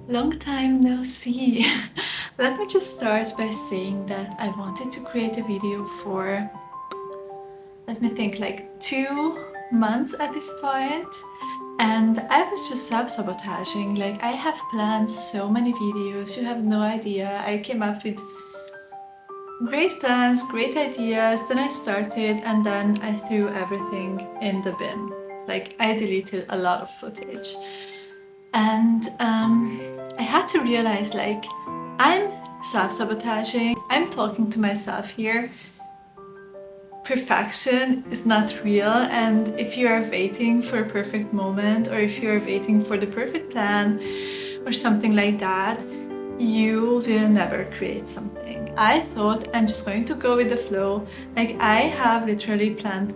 Long time no see. Let me just start by saying that I wanted to create a video for, let me think, like 2 months at this point. And I was just self-sabotaging. Like, I have planned so many videos, you have no idea. I came up with great plans, great ideas, then I started and then I threw everything in the bin. Like, I deleted a lot of footage. And I had to realize, like, I'm self-sabotaging. I'm talking to myself here. Perfection is not real, and if you are waiting for a perfect moment, or if you are waiting for the perfect plan or something like that, you will never create something. I thought I'm just going to go with the flow. Like, I have literally planned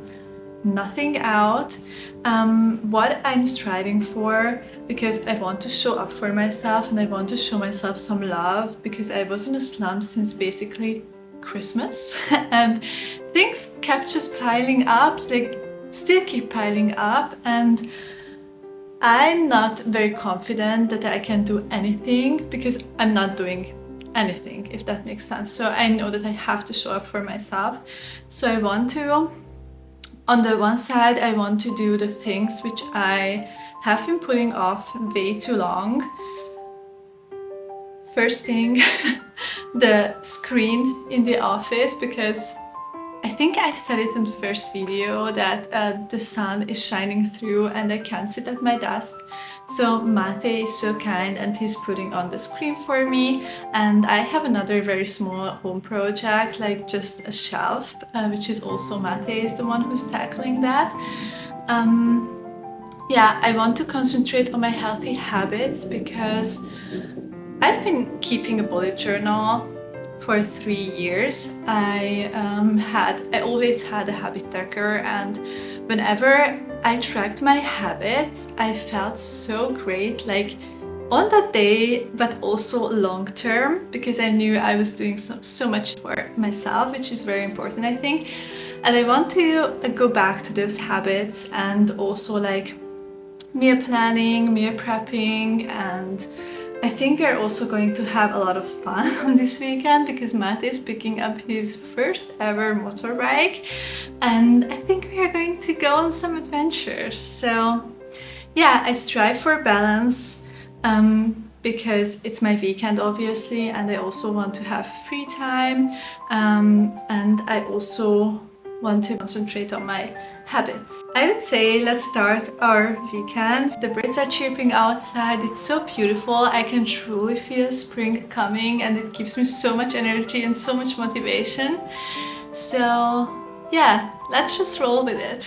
nothing out, what I'm striving for, because I want to show up for myself and I want to show myself some love, because I was in a slump since basically Christmas and things kept just piling up, like still keep piling up, and I'm not very confident that I can do anything because I'm not doing anything, if that makes sense. So I know that I have to show up for myself. So I want to, on the one side, I want to do the things which I have been putting off way too long. First thing, the screen in the office, because I think I said it in the first video that the sun is shining through and I can't sit at my desk. So Mate is so kind and he's putting on the screen for me, and I have another very small home project, like just a shelf, which is also Mate is the one who's tackling that. Yeah, I want to concentrate on my healthy habits because I've been keeping a bullet journal for 3 years. I always had a habit tracker, and whenever I tracked my habits, I felt so great, like on that day, but also long term, because I knew I was doing so much for myself, which is very important, I think. And I want to go back to those habits, and also like meal planning, meal prepping, and I think we're also going to have a lot of fun on this weekend because Matt is picking up his first ever motorbike, and I think we are going to go on some adventures. So yeah, I strive for balance because it's my weekend obviously, and I also want to have free time, and I also want to concentrate on my habits. I would say let's start our weekend. The birds are chirping outside, it's so beautiful. I can truly feel spring coming, and it gives me so much energy and so much motivation. So yeah, let's just roll with it.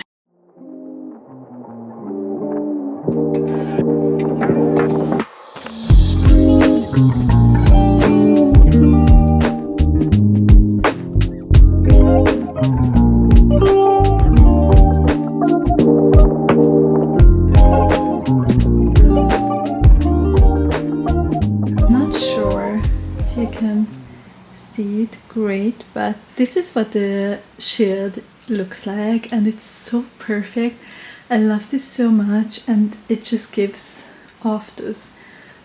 See it great, but this is what the shield looks like, and it's so perfect. I love this so much, and it just gives off those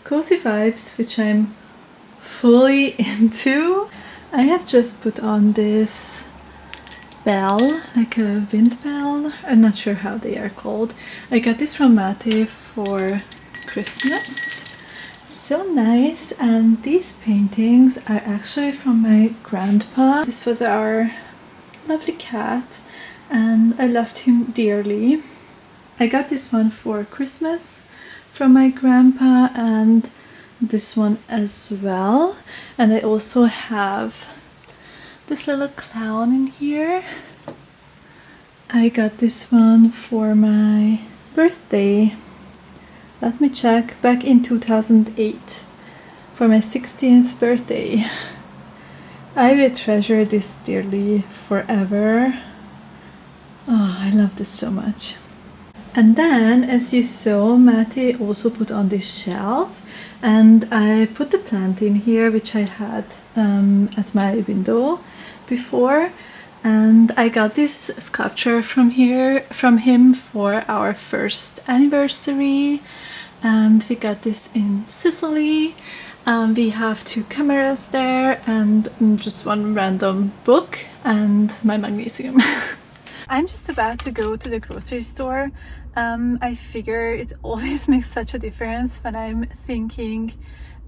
cozy vibes, which I'm fully into. I have just put on this bell, like a wind bell. I'm not sure how they are called. I got this from Mate for Christmas. So nice, and these paintings are actually from my grandpa. This was our lovely cat, and I loved him dearly. I got this one for Christmas from my grandpa, and this one as well. And I also have this little clown in here. I got this one for my birthday. Let me check, back in 2008 for my 16th birthday. I will treasure this dearly forever. Oh, I love this so much. And then, as you saw, Mate also put on this shelf, and I put the plant in here, which I had at my window before. And I got this sculpture from him for our first anniversary. and we got this in Sicily. We have 2 cameras there and just one random book and my magnesium. I'm just about to go to the grocery store. I figure it always makes such a difference when I'm thinking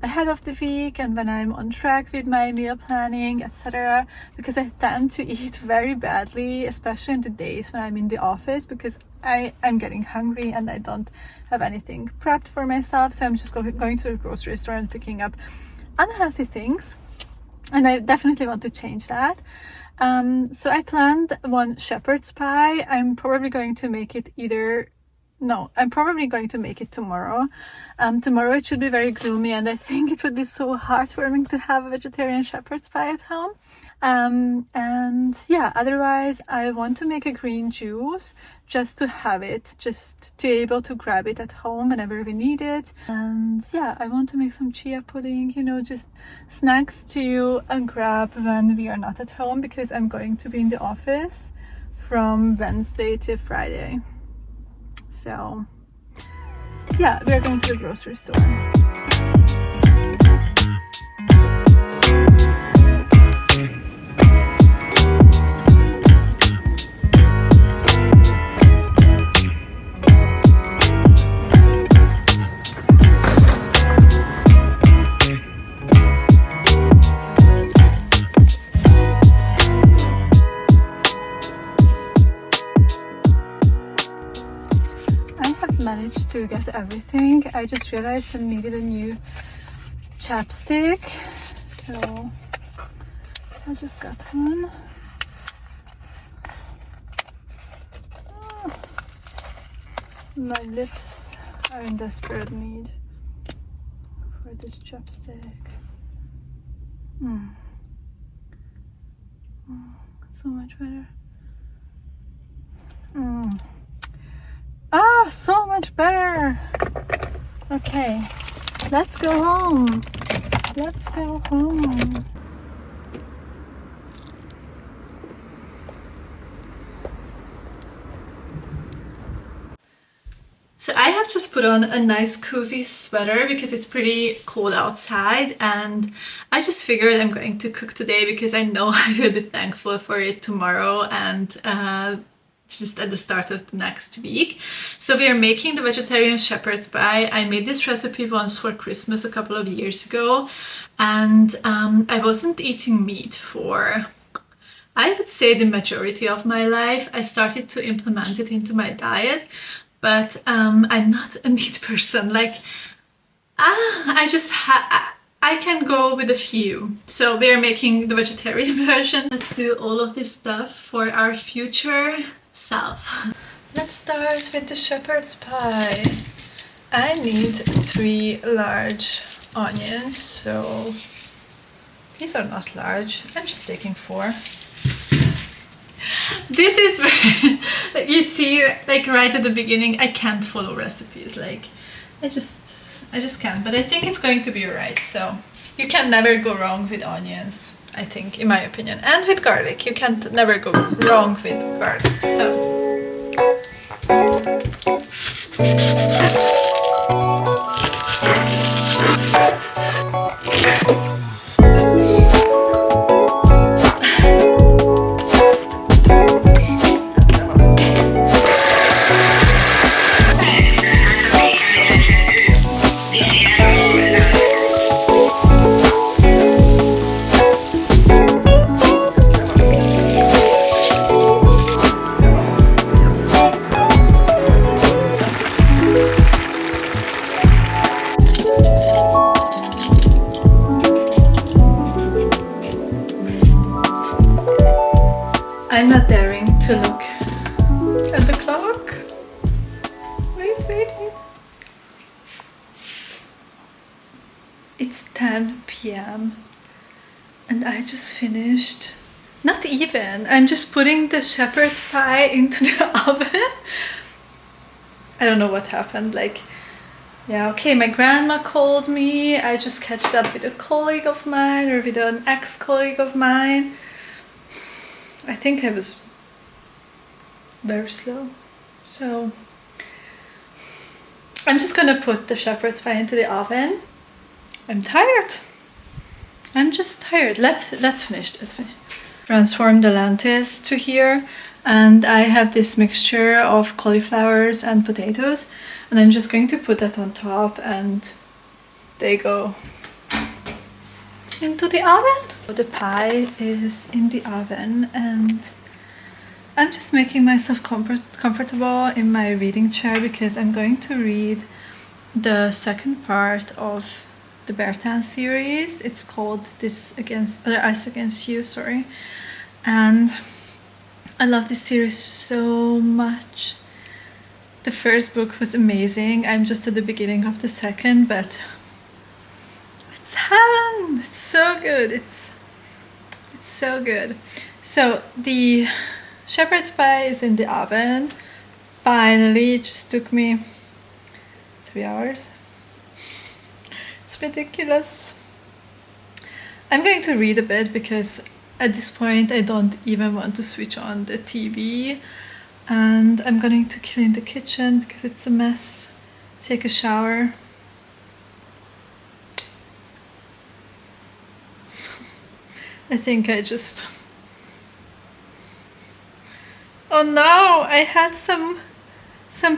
ahead of the week and when I'm on track with my meal planning, etc., because I tend to eat very badly, especially in the days when I'm in the office, because I'm getting hungry and I don't have anything prepped for myself. So I'm just going to the grocery store and picking up unhealthy things, and I definitely want to change that. So I planned one shepherd's pie. I'm probably going to make it tomorrow. Tomorrow it should be very gloomy, and I think it would be so heartwarming to have a vegetarian shepherd's pie at home. And yeah, otherwise I want to make a green juice just to have it, just to be able to grab it at home whenever we need it. And yeah, I want to make some chia pudding, just snacks to grab when we are not at home, because I'm going to be in the office from Wednesday to Friday. So yeah, we're going to the grocery store. Managed to get everything. I just realized I needed a new chapstick, so I just got one. My lips are in desperate need for this chapstick. So much better. So much better. Okay, let's go home. Let's go home. So I have just put on a nice cozy sweater because it's pretty cold outside, and I just figured I'm going to cook today because I know I will be thankful for it tomorrow and just at the start of the next week. So we are making the vegetarian shepherd's pie. I made this recipe once for Christmas a couple of years ago, and I wasn't eating meat for, I would say, the majority of my life. I started to implement it into my diet, but I'm not a meat person. Like, I can go with a few. So we are making the vegetarian version. Let's do all of this stuff for our future self. Let's start with the shepherd's pie. I need 3 large onions, so these are not large. I'm just taking 4. This is where you see, like, right at the beginning, I can't follow recipes. Like, I just can't, but I think it's going to be alright. So you can never go wrong with onions, I think, in my opinion, and with garlic. You can't never go wrong with garlic. So I'm not daring to look at the clock. Wait. It's 10 p.m. and I just finished. Not even. I'm just putting the shepherd's pie into the oven. I don't know what happened. Like, yeah, okay, my grandma called me. I just catched up with a colleague of mine, or with an ex-colleague of mine. I think I was very slow. So I'm just gonna put the shepherd's pie into the oven. I'm tired. I'm just tired. Let's finish this. Transform the lentils to here, and I have this mixture of cauliflowers and potatoes, and I'm just going to put that on top, and they go into the oven. The pie is in the oven, and I'm just making myself comfortable in my reading chair because I'm going to read the second part of the Bertin series. It's called Ice Against You, sorry. And I love this series so much. The first book was amazing. I'm just at the beginning of the second, but it's heaven. It's so good. It's so good. So the shepherd's pie is in the oven. Finally, it just took me 3 hours. It's ridiculous. I'm going to read a bit because at this point I don't even want to switch on the TV, and I'm going to clean the kitchen because it's a mess. Take a shower. I think I just... Oh no! I had some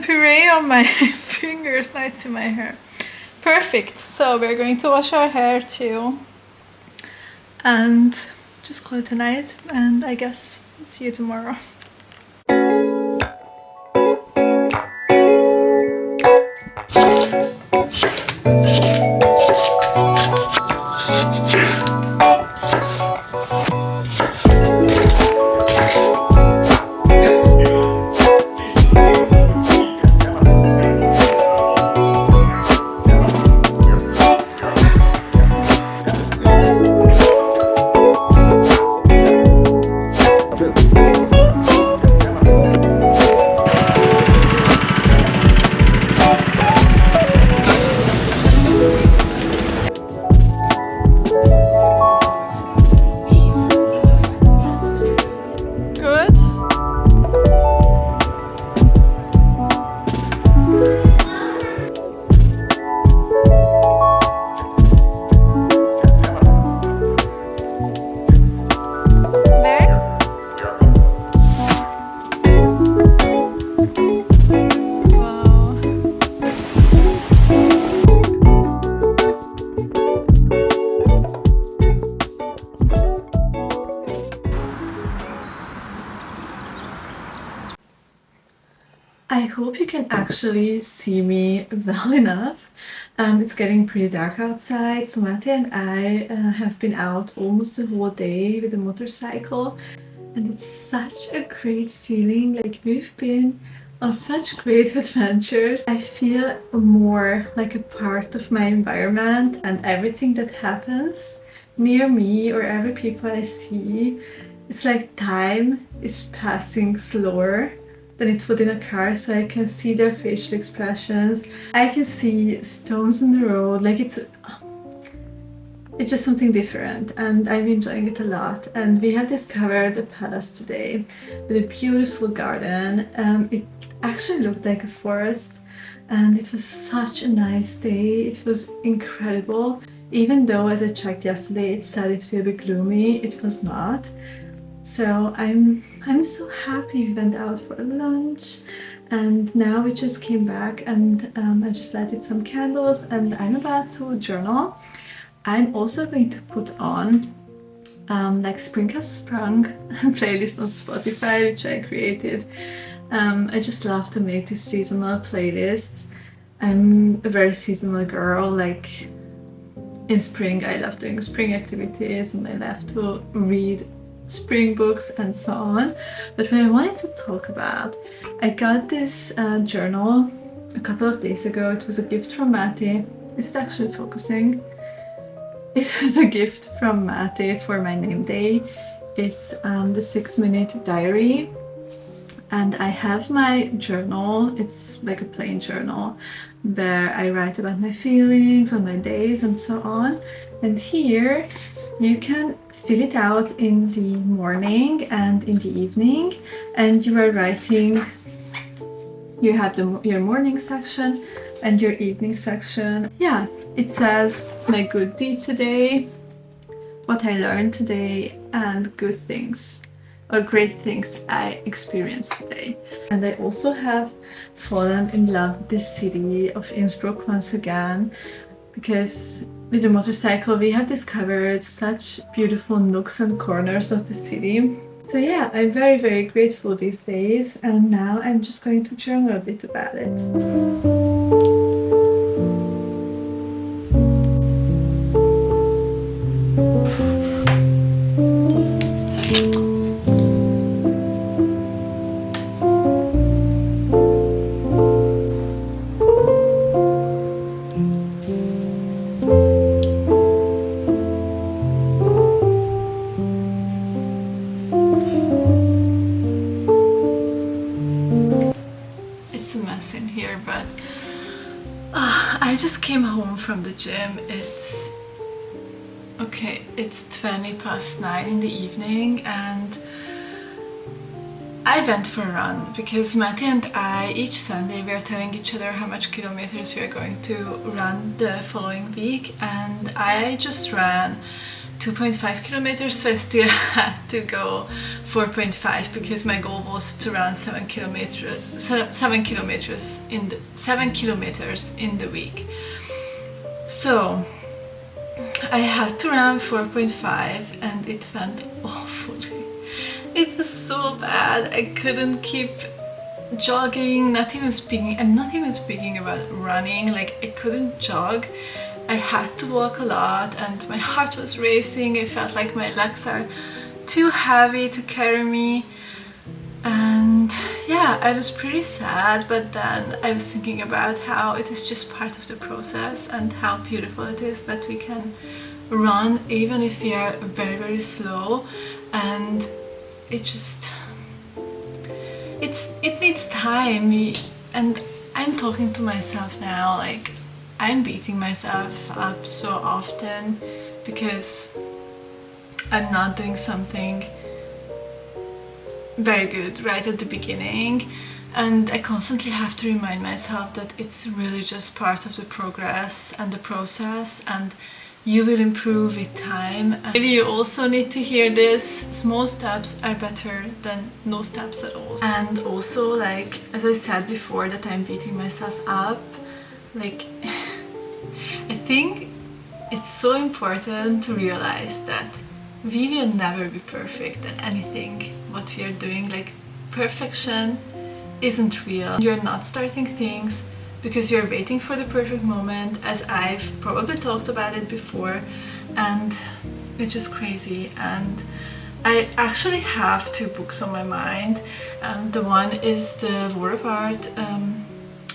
puree on my fingers, not to my hair. Perfect. So we're going to wash our hair too, and just call it a night. And I guess see you tomorrow. I hope you can actually see me well enough. It's getting pretty dark outside, so Mate and I have been out almost the whole day with a motorcycle, and it's such a great feeling. Like, we've been on such great adventures. I feel more like a part of my environment, and everything that happens near me or every people I see, it's like time is passing slower than it would in a car, so I can see their facial expressions. I can see stones in the road. Like, it's just something different, and I'm enjoying it a lot. And we have discovered a palace today with a beautiful garden. It actually looked like a forest, and it was such a nice day. It was incredible. Even though, as I checked yesterday, it said it will be gloomy, it was not. So I'm so happy we went out for lunch, and now we just came back, and I just lighted some candles, and I'm about to journal. I'm also going to put on like Spring Has Sprung playlist on Spotify, which I created. I just love to make these seasonal playlists. I'm a very seasonal girl. Like, in spring I love doing spring activities, and I love to read spring books and so on. But what I wanted to talk about, I got this journal a couple of days ago. It was a gift from Mate. Is it actually focusing? It was a gift from Mate for my name day. It's the 6-minute diary, and I have my journal. It's like a plain journal where I write about my feelings on my days and so on. And here you can fill it out in the morning and in the evening, and you are writing. You have your morning section, and your evening section. Yeah, it says my good deed today, what I learned today, and good things or great things I experienced today. And I also have fallen in love with the city of Innsbruck once again, because with the motorcycle we have discovered such beautiful nooks and corners of the city. So yeah, I'm very, very grateful these days, and now I'm just going to journal a bit about it. It's a mess in here, but I just came home from the gym. It's 9:20 in the evening, and I went for a run because Matty and I, each Sunday, we are telling each other how much kilometers we are going to run the following week, and I just ran 2.5 kilometers, so I still had to go 4.5 because my goal was to run 7 kilometers in the week. So I had to run 4.5 and it went awfully. It was so bad. I couldn't keep jogging, I'm not even speaking about running, like I couldn't jog. I had to walk a lot and my heart was racing. I felt like my legs are too heavy to carry me, and yeah, I was pretty sad, but then I was thinking about how it is just part of the process and how beautiful it is that we can run even if we are very, very slow, and it needs time. And I'm talking to myself now, like I'm beating myself up so often because I'm not doing something very good right at the beginning, and I constantly have to remind myself that it's really just part of the progress and the process, and you will improve with time. And maybe you also need to hear this: small steps are better than no steps at all. And also, like as I said before, that I'm beating myself up, like I think it's so important to realize that we will never be perfect at anything what we are doing. Like perfection isn't real. You're not starting things because you're waiting for the perfect moment, as I've probably talked about it before, and it's just crazy. And I actually have 2 books on my mind. The one is The War of Art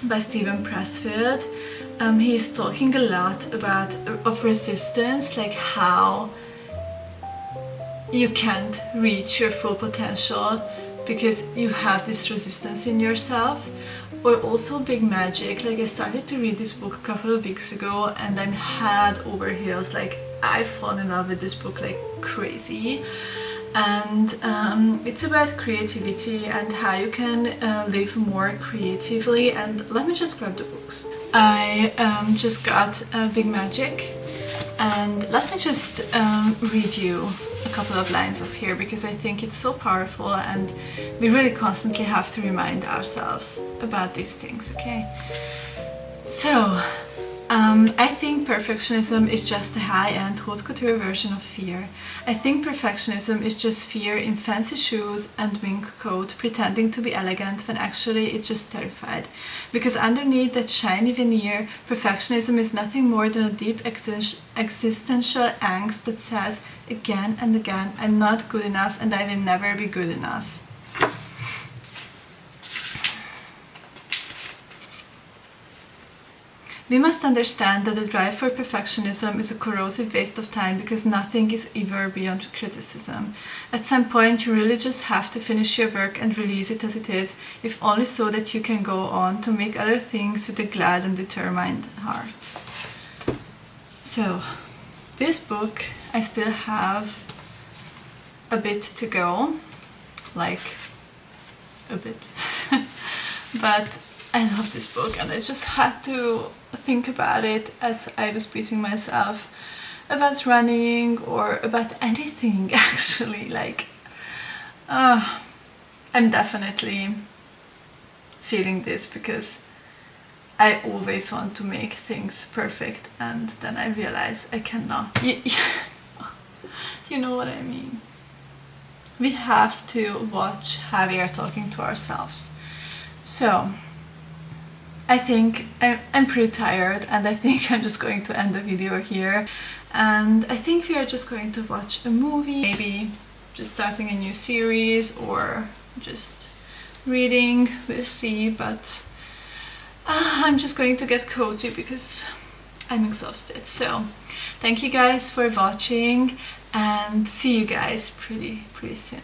by Steven Pressfield. He's talking a lot about resistance, like how you can't reach your full potential because you have this resistance in yourself. Or also Big Magic. Like I started to read this book a couple of weeks ago and I'm head over heels. Like I've fallen in love with this book like crazy. And it's about creativity and how you can live more creatively. And let me just grab the books. I just got Big Magic, and let me just read you a couple of lines of here because I think it's so powerful and we really constantly have to remind ourselves about these things, okay? So, I think perfectionism is just a high-end haute couture version of fear. I think perfectionism is just fear in fancy shoes and mink coat, pretending to be elegant when actually it's just terrified. Because underneath that shiny veneer, perfectionism is nothing more than a deep existential angst that says again and again, I'm not good enough and I will never be good enough. We must understand that the drive for perfectionism is a corrosive waste of time because nothing is ever beyond criticism. At some point you really just have to finish your work and release it as it is, if only so that you can go on to make other things with a glad and determined heart. So, this book, I still have a bit to go, like a bit, but I love this book, and I just had to think about it as I was beating myself about running or about anything actually. Like, I'm definitely feeling this because I always want to make things perfect, and then I realize I cannot. You know what I mean? We have to watch how we are talking to ourselves. So I think I'm pretty tired, and I think I'm just going to end the video here. And I think we are just going to watch a movie, maybe just starting a new series or just reading, we'll see. But I'm just going to get cozy because I'm exhausted. So thank you guys for watching, and see you guys pretty soon.